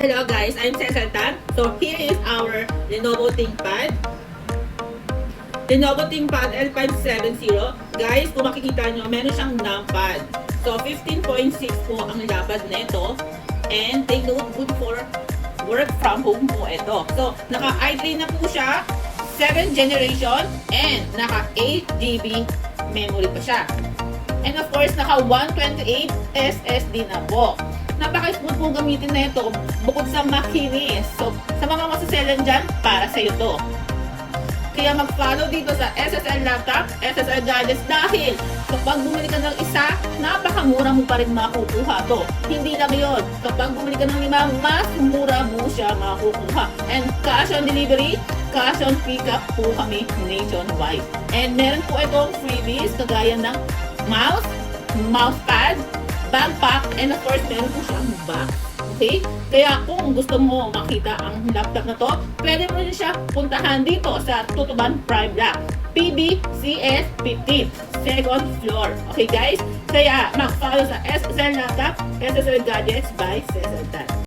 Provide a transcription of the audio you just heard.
Hello guys, I'm Cesar Tan. So here is our Lenovo ThinkPad. Lenovo ThinkPad L570. Guys, kung makikita nyo, meron siyang numpad. So 15.6 po ang lapad nito. And take note, good for work from home po ito. So naka i3 na po siya, 7th generation, and naka 8 GB memory pa siya. And of course, naka 128 SSD na po. Napaka-smooth pong gamitin na ito bukod sa makinis. So, sa mga masaselan dyan, para sa iyo to. Kaya mag-follow dito sa SSL Laptop, SSL Gadgets dahil kapag bumili ka ng isa, napakamura mo pa rin makukuha to. Hindi lang yun. Kapag bumili ka ng 5, mas mura mo siya makukuha. And cash on delivery, cash on pickup po kami nationwide. And meron po itong freebies kagaya ng mouse, mousepad, backpack, and of course, meron po siyang box. Okay? Kaya kung gusto mo makita ang laptop na to, pwede mo rin siya puntahan dito sa Tutuban Prime Block, PBCS 15, second floor. Okay guys? Kaya mag-follow sa SSL Laptop, SSL Gadgets by Cesar Tan.